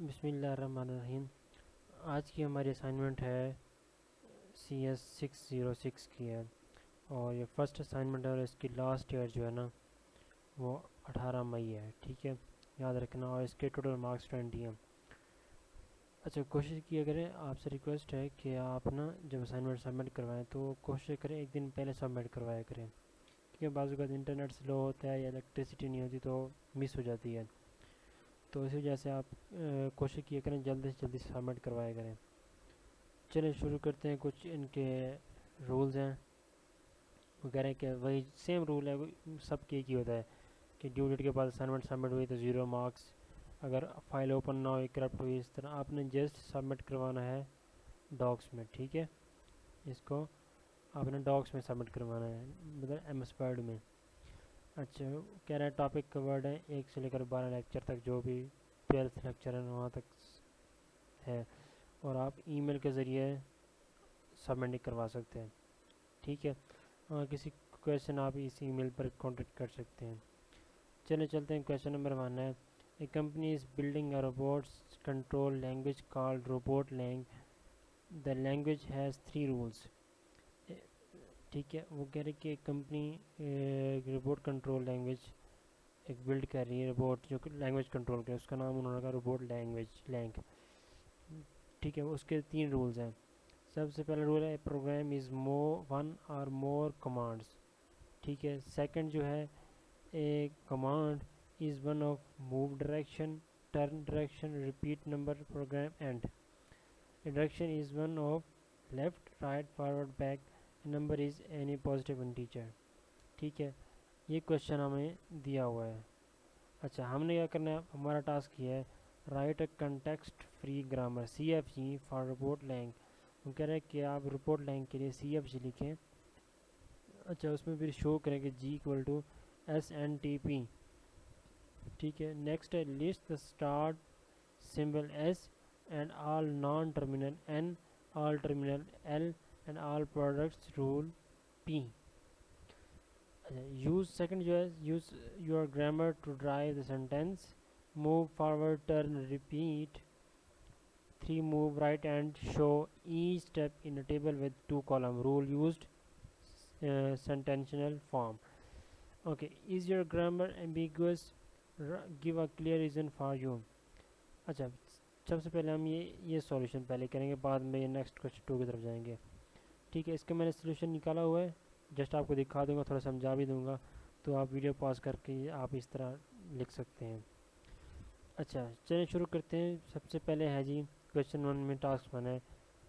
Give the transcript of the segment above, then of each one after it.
بسم اللہ الرحمن الرحیم۔ آج کی ہماری اسائنمنٹ ہے CS606 کی ہے، اور یہ فرسٹ اسائنمنٹ ہے، اور اس کی لاسٹ ڈیٹ جو ہے نا وہ 18 مئی ہے، ٹھیک ہے، یاد رکھنا، اور اس کے ٹوٹل مارکس 20 ہیں۔ اچھا، کوشش کیا کریں، آپ سے ریکویسٹ ہے کہ آپ نا جب اسائنمنٹ سبمٹ کروائیں تو کوشش کریں ایک دن پہلے سبمٹ کروایا کریں، کیونکہ بعض اوقات انٹرنیٹ سلو ہوتا ہے یا الیکٹریسٹی نہیں ہوتی تو مس ہو جاتی ہے، تو اسی وجہ سے آپ کوشش کیا کریں جلدی سے جلدی سبمٹ کروایا کریں۔ چلیں شروع کرتے ہیں، کچھ ان کے رولز ہیں۔ وہ کہہ رہے ہیں کہ وہی سیم رول ہے، سب کے ایک ہی ہوتا ہے کہ ڈیو ڈیٹ کے بعد اسائنمنٹ سبمٹ ہوئی تو 0 مارکس، اگر فائل اوپن نہ ہوئی، کرپٹ ہوئی، اس طرح آپ نے جسٹ سبمٹ کروانا ہے ڈاکس میں، ٹھیک ہے، اس کو آپ نے ڈاکس میں سبمٹ کروانا ہے، مطلب ایم ایس ورڈ میں۔ اچھا، کہہ رہے ہیں ٹاپک کورڈ ہے 1 سے لے کر 12 لیکچر تک، جو بھی 12th لیکچر ہے وہاں تک ہے، اور آپ ای میل کے ذریعے سبمٹ کروا سکتے ہیں، ٹھیک ہے، کسی کویشچن آپ اس ای میل پر کانٹیکٹ کر سکتے ہیں۔ چلیں چلتے ہیں، کویشچن نمبر 1 ہے، a company is building a robots control language called robot lang, the language has 3 rules, ٹھیک ہے، وہ کہہ رہے کہ ایک کمپنی روبوٹ کنٹرول لینگویج ایک بلڈ کر رہی ہے، روبوٹ جو لینگویج کنٹرول کرے، اس کا نام انہوں نے کہا روبوٹ لینگ، ٹھیک ہے، اس کے 3 رولز ہیں۔ سب سے پہلا رول ہے پروگرام از ون اور مور کمانڈس، ٹھیک ہے۔ سیکنڈ جو ہے a command is one of move direction, turn direction, repeat number, program and, direction is one of left, right, forward, back, number is any positive integer, ٹھیک ہے، یہ question ہمیں دیا ہوا ہے۔ اچھا، ہم نے کیا کرنا ہے، ہمارا ٹاسک یہ ہے write a context free grammar CFG for robot lang, وہ کہہ رہے ہیں کہ آپ رپورٹ لینگ کے لیے CFG لکھیں۔ اچھا، اس میں پھر شو کریں کہ G=SNTP، ٹھیک ہے۔ نیکسٹ ہے list the start symbol S and all non terminal N، all terminal L and all products rule P۔ Use second جو ہے use your grammar to drive the sentence, move forward, turn, repeat, 3 move right and show each step in a table with 2 column, rule used sentential form. Okay, is your grammar ambiguous, give a clear reason for you. اچھا، سب سے پہلے ہم یہ solution پہلے کریں گے، بعد میں یہ نیکسٹ کویسچن 2 کی طرف جائیں گے، ٹھیک ہے۔ اس کا میں نے سولوشن نکالا ہوا ہے، جسٹ آپ کو دکھا دوں گا، تھوڑا سمجھا بھی دوں گا، تو آپ ویڈیو پاز کر کے آپ اس طرح لکھ سکتے ہیں۔ اچھا، چلیں شروع کرتے ہیں۔ سب سے پہلے ہے جی کویشچن 1 میں ٹاسک 1 ہے،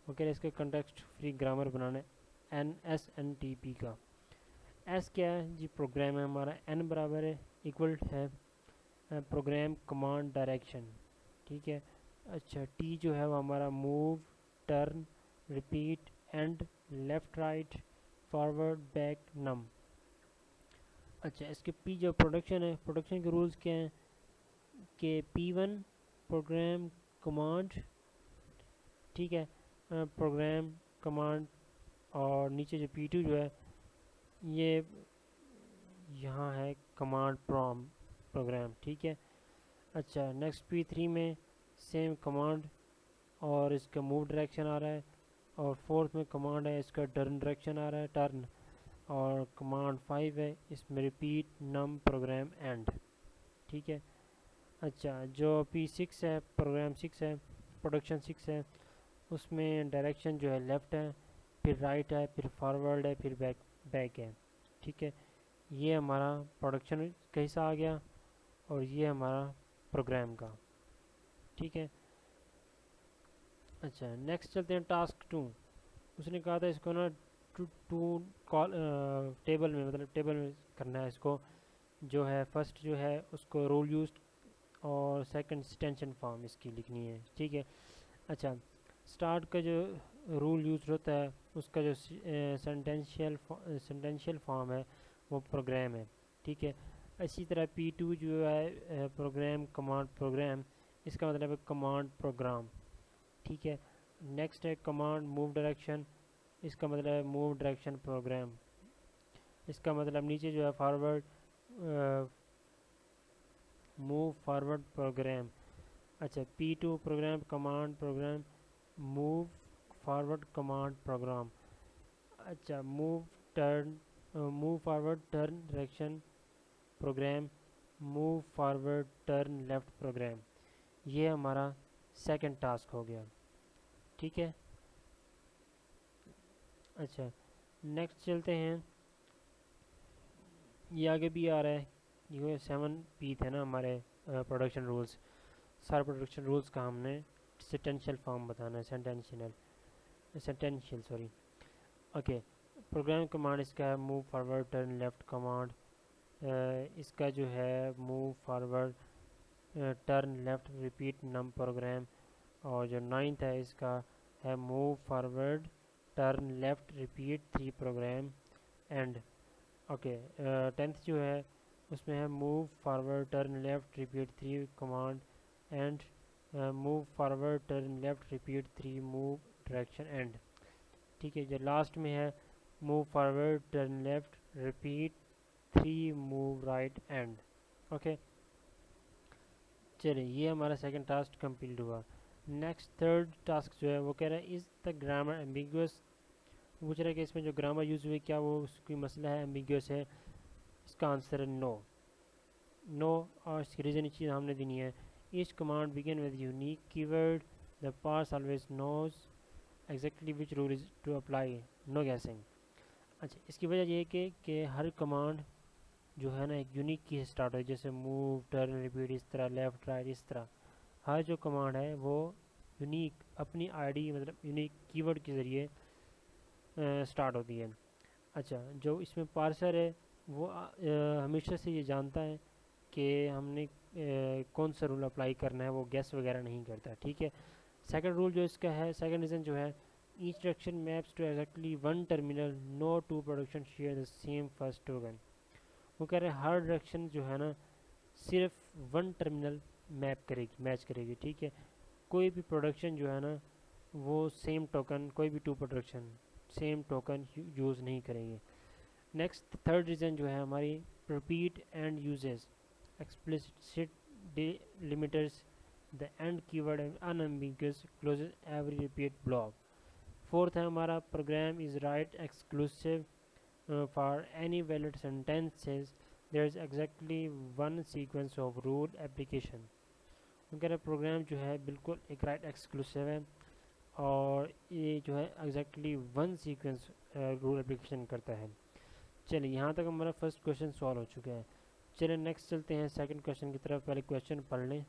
وہ کہہ رہے اس کے کنٹیکسٹ فری گرامر بنانا ہے SNTP کا۔ ایس کیا ہے جی، پروگرام ہے ہمارا، N برابر ہے ایکول ہے پروگرام کمانڈ ڈائریکشن، ٹھیک ہے۔ اچھا، T جو ہے وہ ہمارا move, turn, repeat, and, left, right, forward, back, نم۔ اچھا، اس کے P جو پروڈکشن ہے، پروڈکشن کے رولز کیا ہیں کہ P1 پروگرام کمانڈ، ٹھیک ہے، پروگرام کمانڈ، اور نیچے جو P2 جو ہے یہ یہاں ہے کمانڈ پروگرام، ٹھیک ہے۔ اچھا، نیکسٹ P3 میں سیم کمانڈ، اور اس کا موو ڈائریکشن آ رہا ہے، اور 4th میں کمانڈ ہے، اس کا ٹرن ڈائریکشن آ رہا ہے، ٹرن، اور کمانڈ 5 ہے، اس میں ریپیٹ، نم، پروگرام اینڈ، ٹھیک ہے۔ اچھا، جو P6 ہے، پروگرام 6 ہے، پروڈکشن 6 ہے، اس میں ڈائریکشن جو ہے لیفٹ ہے، پھر رائٹ ہے، پھر فارورڈ ہے، پھر بیک ہے، ٹھیک ہے۔ یہ ہمارا پروڈکشن کا حصہ آ گیا، اور یہ ہمارا پروگرام کا، ٹھیک ہے۔ اچھا، نیکسٹ چلتے ہیں ٹاسک 2۔ اس نے کہا تھا اس کو نا ٹیبل میں، مطلب ٹیبل میں کرنا ہے اس کو، جو ہے فرسٹ جو ہے اس کو رول یوزڈ، اور سیکنڈ سٹینشن فارم اس کی لکھنی ہے، ٹھیک ہے۔ اچھا، اسٹارٹ کا جو رول یوز ہوتا ہے اس کا جو سینٹینشیل فارم ہے وہ پروگرام ہے، ٹھیک ہے۔ اسی طرح P2 جو ہے پروگرام کمانڈ پروگرام، اس کا مطلب ہے کمانڈ پروگرام، ٹھیک ہے۔ نیکسٹ ہے کمانڈ موو ڈائریکشن، اس کا مطلب ہے موو ڈائریکشن پروگرام، اس کا مطلب نیچے جو ہے فارورڈ، موو فارورڈ پروگرام۔ اچھا P2 program command program move forward command program. اچھا move forward turn direction program move forward turn left program. یہ ہمارا سیکنڈ ٹاسک ہو گیا. ٹھیک ہے. اچھا نیکسٹ چلتے ہیں. یہ آگے بھی آ رہا ہے. یہ 7P تھے نا ہمارے پروڈکشن رولز. سارے پروڈکشن رولز کا ہم نے سینٹینشیل فارم بتانا ہے. Sentential sorry. Okay program command اس کا ہے move forward turn left command. اس کا جو ہے move forward turn left repeat num program. اور جو 9th ہے اس کا ہے move forward turn left repeat 3 program end. Okay 10th جو ہے اس میں ہے move forward turn left repeat 3 command and move forward turn left repeat 3 move direction and. ٹھیک ہے. جو لاسٹ میں ہے move forward turn left repeat 3 move right and. Okay چلیں یہ ہمارا سیکنڈ ٹاسک کمپلیٹ ہوا. نیکسٹ تھرڈ ٹاسک جو ہے وہ کہہ رہا ہے از دا گرامر ایمبیگوس. پوچھ رہا ہے کہ اس میں جو گرامر یوز ہوئی کیا وہ اس کی مسئلہ ہے ایمبیگوس ہے. اس کا آنسر ہے نو. اور اس کی ریزن چیز ہم نے دینی ہے. Each command begin with unique keyword. The parse always knows exactly which rule is to apply. No guessing. اچھا اس کی وجہ یہ ہے کہ ہر کمانڈ جو ہے نا ایک یونیک کی سے اسٹارٹ ہوئی. جیسے موو ٹرن ریپیٹ اس طرح لیفٹ رائٹ اس طرح. ہر جو کمانڈ ہے وہ یونیک اپنی آئی ڈی مطلب یونیک کی ورڈ کے ذریعے اسٹارٹ ہوتی ہے. اچھا جو اس میں پارسر ہے وہ ہمیشہ سے یہ جانتا ہے کہ ہم نے کون سا رول اپلائی کرنا ہے. وہ گیس وغیرہ نہیں کرتا. ٹھیک ہے. سیکنڈ رول جو اس کا ہے سیکنڈ ریزن جو ہے each direction maps to exactly one terminal. No two production share the same first token. وہ کہہ رہے ہیں ہر ڈائریکشن جو ہے نا صرف ون ٹرمینل میپ کرے گی میچ کرے گی. ٹھیک ہے. کوئی بھی پروڈکشن جو ہے نا وہ سیم ٹوکن کوئی بھی 2 پروڈکشن سیم ٹوکن یوز نہیں کریں گے. نیکسٹ تھرڈ ریزن جو ہے ہماری repeat and uses explicit limiters the end keyword and unambiguous closes every repeat block. Fourth ہے ہمارا program is write exclusive for any valid sentences. There is exactly one sequence of rule application. کہہ رہے programme جو ہے بالکل ایک right exclusive ہے اور یہ جو ہے exactly one sequence rule application کرتا ہے. چلیے یہاں تک ہمارا فرسٹ کویشچن سالو ہو چکا ہے. چلیں نیکسٹ چلتے ہیں سیکنڈ کویشچن کی طرف. پہلے کویشچن پڑھ لیں.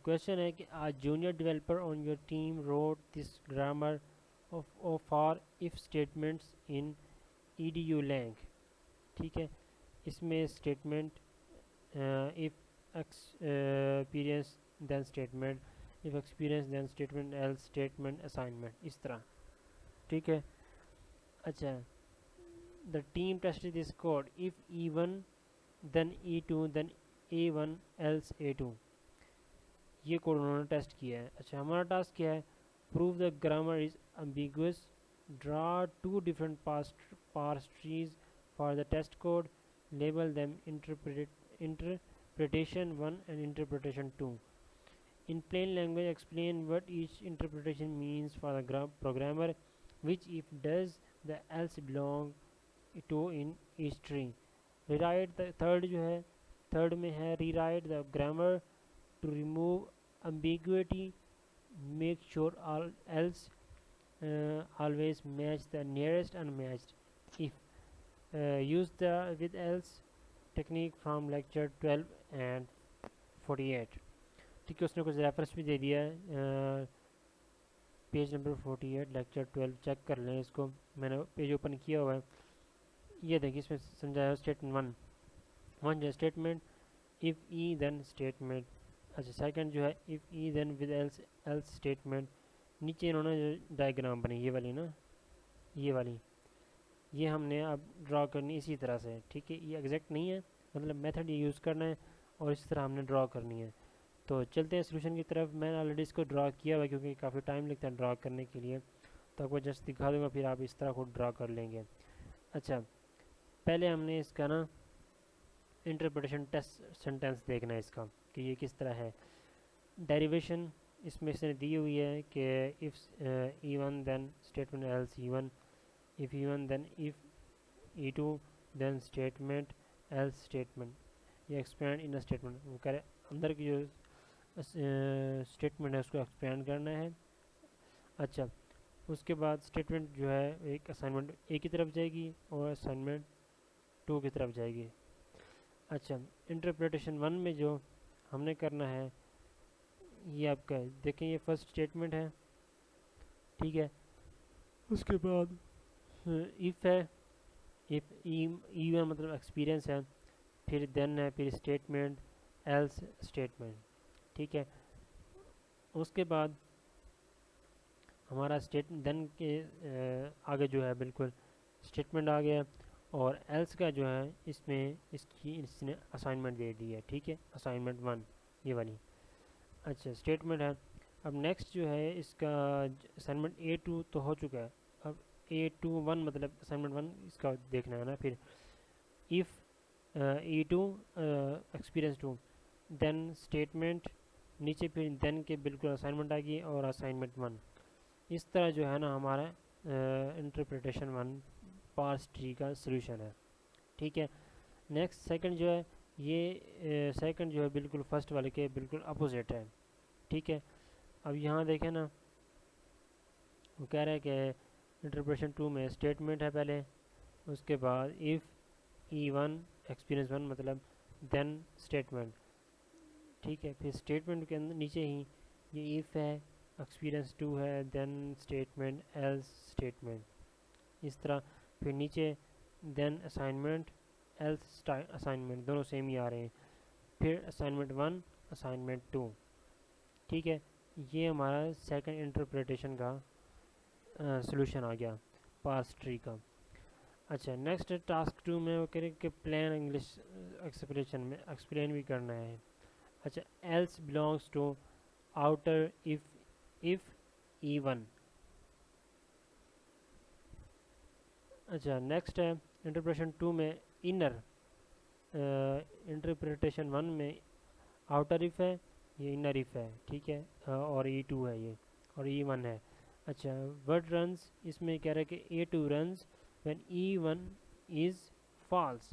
کویشچن ہے کہ a junior developer on your team wrote this grammar for if statements in E D U lang. ٹھیک ہے. اس میں statement if expression then statement if expression then statement else statement assignment اس طرح. ٹھیک ہے. اچھا the team tested this code if E1 then E2 then A1 else A2. یہ کوڈ انہوں نے ٹیسٹ کیا ہے. اچھا ہمارا ٹاسک کیا ہے prove the grammar is ambiguous. draw 2 different parse trees for the test code. label them interpretation 1 and interpretation 2. in plain language explain what each interpretation means for the programmer. which if does the else belong to in each tree. rewrite the third جو ہے third میں ہے rewrite the grammar to remove ambiguity. make sure all else always match the nearest unmatched. if use the with else technique from lecture 12 and 48. ٹھیک ہے. اس نے کچھ reference بھی دے دیا ہے پیج نمبر 48 لیکچر 12 چیک کر لیں اس کو. میں نے پیج اوپن کیا ہوا ہے. یہ دیکھیں اس میں سمجھایا اسٹیٹمنٹ 1 جو statement if E then statement. اچھا سیکنڈ جو ہے if E then with else statement. نیچے انہوں نے جو ڈائیگرام بنی یہ والی نا یہ والی یہ ہم نے اب ڈرا کرنی اسی طرح سے. ٹھیک ہے. یہ ایگزیکٹ نہیں ہے مطلب میتھڈ یہ یوز کرنا ہے اور اس طرح ہم نے ڈرا کرنی ہے. تو چلتے ہیں سولوشن کی طرف. میں نے آلریڈی اس کو ڈرا کیا ہوا ہے کیونکہ کافی ٹائم لگتا ہے ڈرا کرنے کے لیے تو آپ کو جسٹ دکھا دوں گا پھر آپ اس طرح خود ڈرا کر لیں گے. اچھا پہلے ہم نے اس کا نا انٹرپریٹیشن ٹیسٹ سینٹینس دیکھنا ہے اس کا کہ یہ کس طرح ہے. ڈیریویشن اس میں اس نے دی ہوئی ہے کہ if E1 then statement else E1, if E1 then if E2 then statement else statement, یہ ایکسپینڈ ان اسٹیٹمنٹ وہ کرے اندر کی جو اسٹیٹمنٹ ہے اس کو ایکسپینڈ کرنا ہے. اچھا اس کے بعد اسٹیٹمنٹ جو ہے ایک اسائنمنٹ اے کی طرف جائے گی اور اسائنمنٹ 2 کی طرف جائے گی. اچھا انٹرپریٹیشن 1 میں جو ہم نے کرنا ہے یہ آپ کا ہے. دیکھیں یہ فرسٹ اسٹیٹمنٹ ہے, ٹھیک ہے. اس کے بعد ایف ہے, ایف ای مطلب ایکسپیرینس ہے, پھر دین ہے, پھر اسٹیٹمنٹ ایلس اسٹیٹمنٹ, ٹھیک ہے. اس کے بعد ہمارا اسٹیٹ دین کے آگے جو ہے بالکل اسٹیٹمنٹ آ گیا, اور ایلس کا جو ہے اس میں اس نے اسائنمنٹ دے دی ہے, ٹھیک ہے, اسائنمنٹ 1 یہ والی. اچھا اسٹیٹمنٹ ہے. اب نیکسٹ جو ہے اس کا اسائنمنٹ A2 تو ہو چکا ہے, اب A21 مطلب اسائنمنٹ 1 اس کا دیکھنا ہے نا. پھر if E2 experience 2 then statement نیچے, پھر دین کے بالکل اسائنمنٹ آ گئی اور اسائنمنٹ 1. اس طرح جو ہے نا ہمارا انٹرپریٹیشن 1 پارس ٹری کا سلوشن ہے, ٹھیک ہے. نیکسٹ سیکنڈ جو ہے یہ سیکنڈ جو ہے بالکل فرسٹ والے کے بالکل اپوزٹ ہے, ٹھیک ہے. اب یہاں دیکھیں نا وہ کہہ رہا ہے کہ انٹرپریٹیشن 2 میں اسٹیٹمنٹ ہے پہلے, اس کے بعد if E1 ایکسپیرینس 1 مطلب دین اسٹیٹمنٹ, ٹھیک ہے. پھر اسٹیٹمنٹ کے اندر نیچے ہی یہ if ہے, ایکسپیرینس 2 ہے, دین اسٹیٹمنٹ ایلس اسٹیٹمنٹ, اس طرح. پھر نیچے دین اسائنمنٹ ایلس اسائنمنٹ دونوں سیم ہی آ رہے ہیں, پھر اسائنمنٹ 1 اسائنمنٹ 2, ٹھیک ہے. یہ ہمارا سیکنڈ انٹرپریٹیشن کا سلوشن آ گیا پارس ٹری کا. اچھا نیکسٹ ٹاسک 2 میں وہ کرے کہ پلین انگلش ایکسپریشن میں ایکسپلین بھی کرنا ہے. اچھا else belongs to outer if E1. اچھا نیکسٹ ہے انٹرپریٹیشن 2 میں انر, انٹرپریٹیشن 1 میں آؤٹر if ہے, یہ انر if ہے, ٹھیک ہے, اور E2 ہے یہ, اور E1 ہے. اچھا ورڈ رنز اس میں کہہ رہا ہے کہ A2 runs when E1 is false,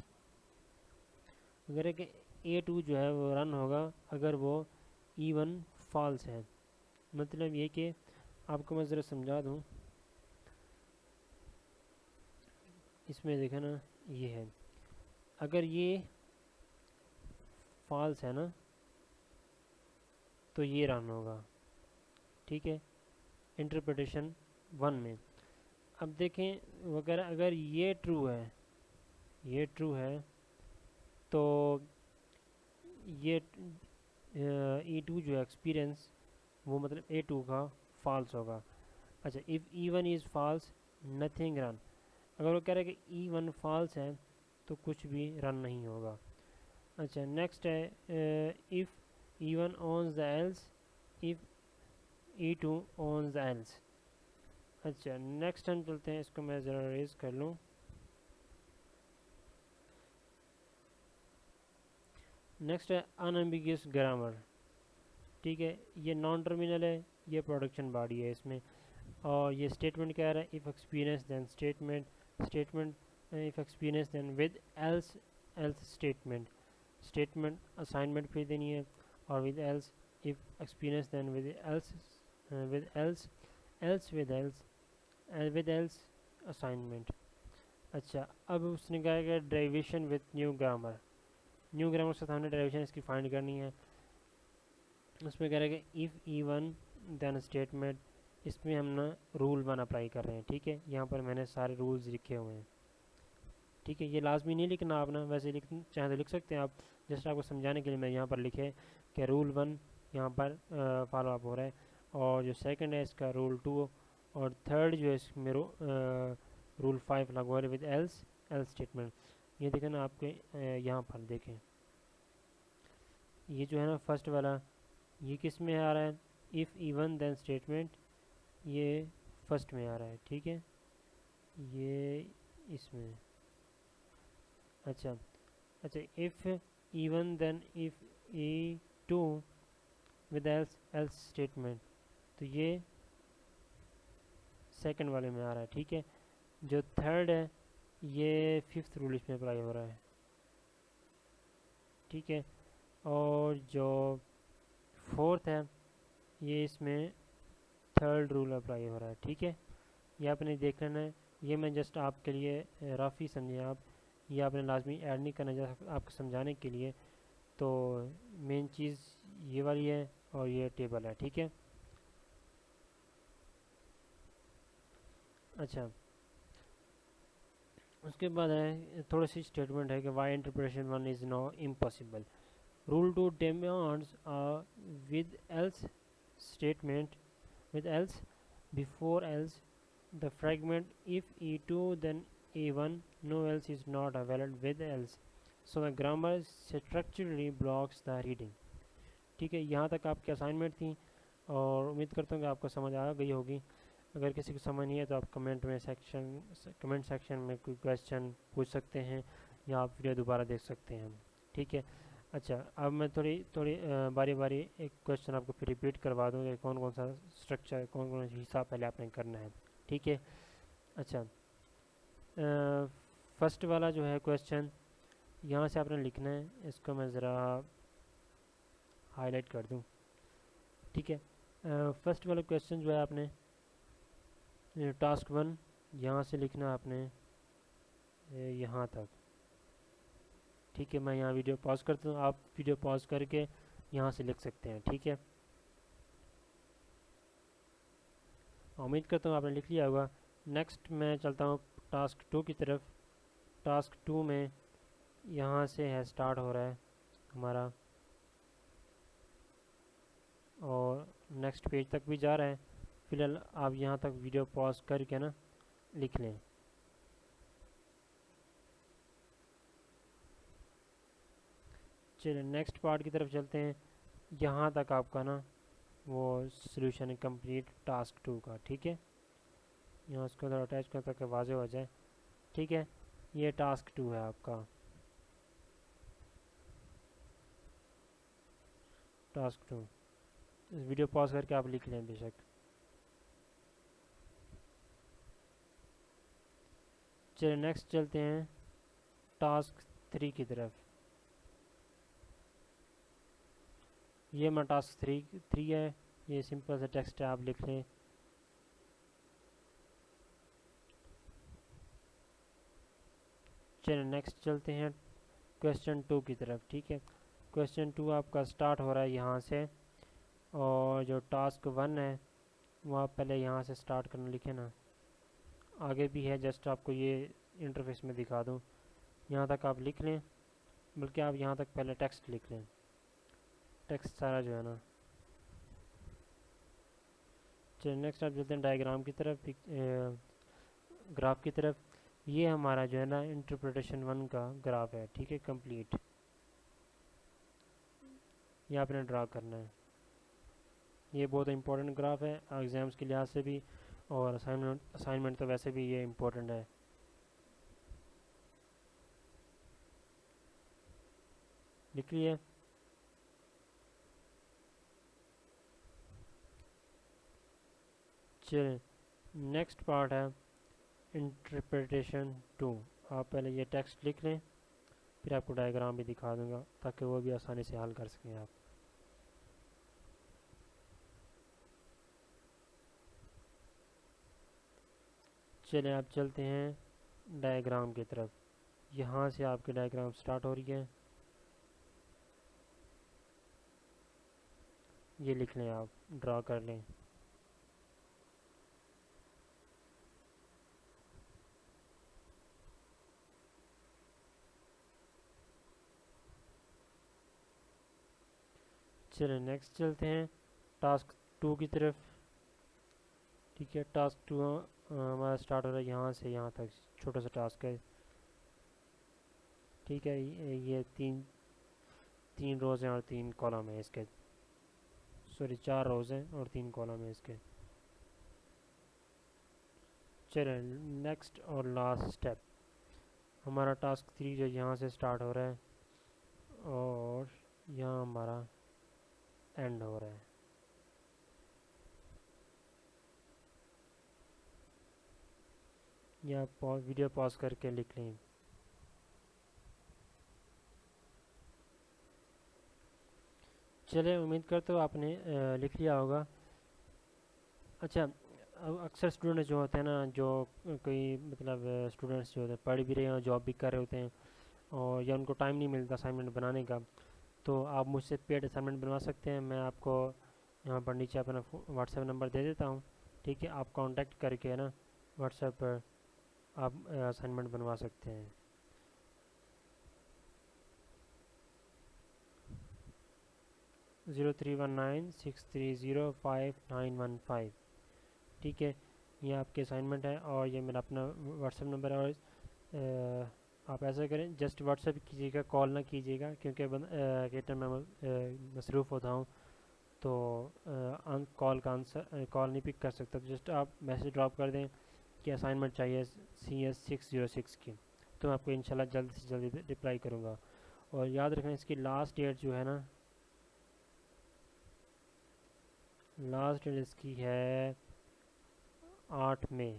اگر ہے کہ A2 جو ہے وہ رن ہوگا اگر وہ E1 فالس ہے. مطلب یہ کہ آپ کو میں ذرا سمجھا دوں, اس میں دیکھیں نا یہ ہے, اگر یہ فالس ہے نا تو یہ رن ہوگا, ٹھیک ہے, انٹرپریٹیشن 1 میں. اب دیکھیں وغیرہ اگر یہ ٹرو ہے, یہ ٹرو ہے تو یہ E2 جو ہے ایکسپیرینس وہ مطلب A2 کا فالس ہوگا. اچھا if E1 is false nothing run, اگر وہ کہہ رہا ہے کہ E1 فالس ہے تو کچھ بھی رن نہیں ہوگا. اچھا نیکسٹ ہے if E1 owns the else, if E2 owns the else. اچھا نیکسٹ ہم چلتے ہیں, اس کو میں ذرا ریز کر لوں. نیکسٹ ہے انامبیگیس گرامر, ٹھیک ہے, یہ نان ٹرمینل ہے, یہ پروڈکشن باڈی ہے اس میں, اور یہ اسٹیٹمنٹ کہہ رہا ہے if experience then statement, statement if experience then with else, else statement, statement assignment پھر دینی ہے, اور with else if experience then with else, with else, else with else, with else assignment. اچھا اب اس نے کہا کہ ڈریویشن with new grammar, new grammar سے ہم نے ڈریویشن اس کی فائنڈ کرنی ہے. اس میں کہہ رہا ہے کہ if E1 then statement, اس میں ہم نا رول 1 اپلائی کر رہے ہیں, ٹھیک ہے. یہاں پر میں نے سارے رولز لکھے ہوئے ہیں, ٹھیک ہے. یہ لازمی نہیں لکھنا آپ نا, ویسے چاہیں تو لکھ سکتے ہیں آپ, جسٹ آپ کو سمجھانے کے لیے میں یہاں پر لکھے کہ رول 1 یہاں پر فالو اپ ہو رہا ہے, اور جو سیکنڈ ہے اس کا رول 2, اور تھرڈ جو ہے اس میں رول 5 لگا ہوا ہے ود ایلس, ایلس اسٹیٹمنٹ. یہ دیکھیں نا آپ کے یہاں پر دیکھیں, یہ جو ہے نا فرسٹ والا یہ کس میں آ رہا ہے, if E1 then statement, یہ فرسٹ میں آ رہا ہے, ٹھیک ہے, یہ اس میں. اچھا اچھا if even then if E2 with else statement، تو یہ سیکنڈ والے میں آ رہا ہے. ٹھیک ہے، جو تھرڈ ہے یہ ففتھ رول اس میں اپلائی ہو رہا ہے. ٹھیک ہے، اور جو فورتھ ہے یہ اس میں تھرڈ رول اپلائی ہو رہا ہے. ٹھیک ہے، یہ آپ نے دیکھ لینا ہے. یہ میں جسٹ آپ کے لیے رافی سمجھیں آپ، یہ آپ نے لازمی ایڈ نہیں کرنا جیسا آپ کو سمجھانے کے لیے. تو مین چیز یہ والی ہے اور یہ ٹیبل ہے. ٹھیک ہے، اچھا اس کے بعد ہے تھوڑی سی اسٹیٹمنٹ ہے کہ why interpretation one is now impossible. Rule two demands with else statement with else before else the fragment if e2 then e1 no else is not valid with else so the grammar structurally blocks the reading. ٹھیک ہے، یہاں تک آپ کی assignment تھی اور امید کرتا ہوں کہ آپ کو سمجھ آ گئی ہوگی. اگر کسی کو سمجھ نہیں ہے تو آپ کمنٹ سیکشن میں کوئی کویسچن پوچھ سکتے ہیں یا آپ ویڈیو دوبارہ دیکھ سکتے ہیں. ٹھیک ہے، اچھا اب میں تھوڑی باری باری ایک کویسچن آپ کو پھر ریپیٹ کروا دوں کہ کون کون سا اسٹرکچر کون کون سا حصہ پہلے آپ نے کرنا ہے. ٹھیک ہے، اچھا فرسٹ والا جو ہے کویسچن یہاں سے آپ نے لکھنا ہے. اس کو میں ذرا ہائی لائٹ کر دوں. ٹھیک ہے، فرسٹ والا کویسچن جو ہے آپ نے ٹاسک 1 یہاں سے لکھنا آپ نے یہاں تک. ٹھیک ہے، میں یہاں ویڈیو پاز کرتا ہوں، آپ ویڈیو پاز کر کے یہاں سے لکھ سکتے ہیں. ٹھیک ہے، امید کرتا ہوں آپ نے لکھ لیا ہوگا. نیکسٹ میں چلتا ہوں ٹاسک 2 کی طرف. ٹاسک 2 میں یہاں سے ہے سٹارٹ ہو رہا ہے ہمارا اور نیکسٹ پیج تک بھی جا رہا ہے. فی الحال آپ یہاں تک ویڈیو پاز کر کے نا لکھ لیں. چلیں نیکسٹ پارٹ کی طرف چلتے ہیں. یہاں تک آپ کا نا وہ سلوشن ہے کمپلیٹ ٹاسک 2 کا. ٹھیک ہے، یہاں اس کو ذرا اٹیچ کرتا کہ واضح ہو جائے. ٹھیک ہے، یہ ٹاسک 2 ہے آپ کا. ٹاسک 2 ویڈیو پاز کر کے آپ لکھ لیں بے شک. چلیں نیکسٹ چلتے ہیں ٹاسک 3 کی طرف. یہ میں ٹاسک 3 ہے، یہ سمپل سا ٹیکسٹ ہے، آپ لکھ لیں. چلیں نیکسٹ چلتے ہیں کویسچن 2 کی طرف. ٹھیک ہے، کویسچن 2 آپ کا سٹارٹ ہو رہا ہے یہاں سے اور جو ٹاسک 1 ہے وہ آپ پہلے یہاں سے سٹارٹ کرنا لکھیں نا. آگے بھی ہے جسٹ آپ کو یہ انٹرفیس میں دکھا دوں. یہاں تک آپ لکھ لیں، بلکہ آپ یہاں تک پہلے ٹیکسٹ لکھ لیں. ٹیکسٹ سارا جو ہے نا. چلیں نیکسٹ آپ چلتے ہیں ڈائیگرام کی طرف، گراف کی طرف. یہ ہمارا جو ہے نا انٹرپریٹیشن 1 کا گراف ہے. ٹھیک ہے، کمپلیٹ یہ آپ نے ڈرا کرنا ہے. یہ بہت امپورٹنٹ گراف ہے ایگزامس کے لحاظ سے بھی اور اسائنمنٹ تو ویسے بھی یہ امپورٹنٹ ہے. لکھ لیے. چلیں نیکسٹ پارٹ ہے انٹرپریٹیشن 2. آپ پہلے یہ ٹیکسٹ لکھ لیں، پھر آپ کو ڈائیگرام بھی دکھا دوں گا تاکہ وہ بھی آسانی سے حل کر سکیں آپ. چلیں آپ چلتے ہیں ڈائیگرام کی طرف. یہاں سے آپ کی ڈائیگرام سٹارٹ ہو رہی ہے. یہ لکھ لیں، آپ ڈرا کر لیں. چلیں نیکسٹ چلتے ہیں ٹاسک 2 کی طرف. ٹھیک ہے، ٹاسک 2 ہمارا سٹارٹ ہو رہا ہے یہاں سے یہاں تک، چھوٹا سا ٹاسک ہے. ٹھیک ہے، یہ تین روز ہیں اور 3 کالم ہیں اس کے. سوری 4 روز ہیں اور 3 کالم ہیں اس کے. چلیں نیکسٹ اور لاسٹ اسٹیپ ہمارا ٹاسک 3 جو یہاں سے سٹارٹ ہو رہا ہے اور یہاں ہمارا اینڈ ہو رہا ہے. یا ویڈیو پاز کر کے لکھ لیں. چلے امید کرتا ہوں آپ نے لکھ لیا ہوگا. اچھا اکثر اسٹوڈنٹس جو ہوتے ہیں نا، جو کوئی مطلب اسٹوڈنٹس جو ہوتے ہیں پڑھ بھی رہے ہیں اور جاب بھی کر رہے ہوتے ہیں، اور یا ان کو ٹائم نہیں ملتا اسائنمنٹ بنانے کا، تو آپ مجھ سے پیڈ اسائنمنٹ بنوا سکتے ہیں. میں آپ کو یہاں پر نیچے اپنا واٹس ایپ نمبر دے دیتا ہوں. ٹھیک ہے، آپ کانٹیکٹ کر کے نا واٹس ایپ پر آپ اسائنمنٹ بنوا سکتے ہیں. 031963059115. ٹھیک ہے، یہ آپ کے اسائنمنٹ ہے اور یہ میرا اپنا واٹس ایپ نمبر ہے. اور آپ ایسا کریں، جسٹ واٹس ایپ کیجیے گا، کال نہ کیجیے گا، کیونکہ کے ٹائم میں مصروف ہوتا ہوں تو کال کا آنسر کال نہیں پک کر سکتا. تو جسٹ آپ میسیج ڈراپ کر دیں کہ اسائنمنٹ چاہیے CS606 کی، تو میں آپ کو انشاءاللہ جلد سے جلد رپلائی کروں گا. اور یاد رکھیں اس کی لاسٹ ڈیٹ جو ہے نا، لاسٹ ڈیٹ اس کی ہے 8 مئی.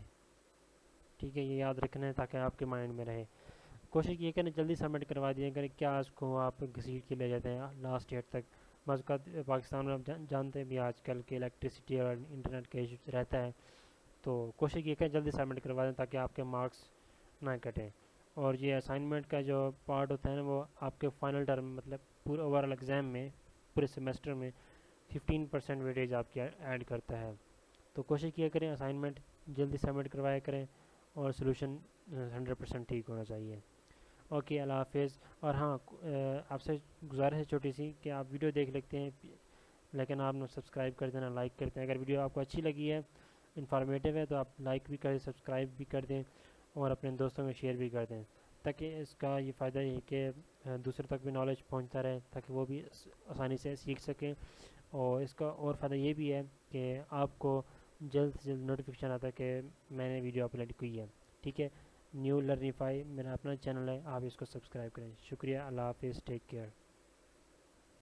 ٹھیک ہے، یہ یاد رکھنا ہے تاکہ آپ کے مائنڈ میں رہے. کوشش یہ کریں جلدی سبمٹ کروا دیا کریں. کیا اس کو آپ گھسیٹ کے لے جاتے ہیں لاسٹ ڈیٹ تک؟ بعض اوقات پاکستان میں آپ جانتے ہیں بھی آج کل کے الیکٹریسٹی اور انٹرنیٹ کا ایشو رہتا ہے. تو کوشش یہ کریں جلدی سبمٹ کروا دیں تاکہ آپ کے مارکس نہ کٹیں. اور یہ اسائنمنٹ کا جو پارٹ ہوتا ہے نا، وہ آپ کے فائنل ٹرم مطلب پورے اوور آل ایگزام میں، پورے سیمسٹر میں 15% ویٹیج آپ کی ایڈ کرتا ہے. تو کوشش کیا کریں اسائنمنٹ جلدی سبمٹ کروایا کریں، اور سلوشن 100% ٹھیک ہونا چاہیے. اوکے، اللہ حافظ. اور ہاں، آپ سے گزارش ہے چھوٹی سی کہ آپ ویڈیو دیکھ لیتے ہیں لیکن آپ نے سبسکرائب کر دینا، لائک کرتے ہیں. اگر ویڈیو آپ کو اچھی لگی ہے، انفارمیٹیو ہے، تو آپ لائک بھی کریں، سبسکرائب بھی کر دیں، اور اپنے دوستوں میں شیئر بھی کر دیں، تاکہ اس کا یہ فائدہ یہ ہے کہ دوسروں تک بھی نالج پہنچتا رہے، تاکہ وہ بھی آسانی سے سیکھ سکیں. اور اس کا اور فائدہ یہ بھی ہے کہ آپ کو جلد سے جلد نوٹیفیکیشن آتا ہے کہ میں نے ویڈیو اپلوڈ کی ہے. ٹھیک ہے، نیو لرنیفائی میرا اپنا چینل ہے، آپ اس کو سبسکرائب کریں. شکریہ، اللہ حافظ، ٹیک کیئر.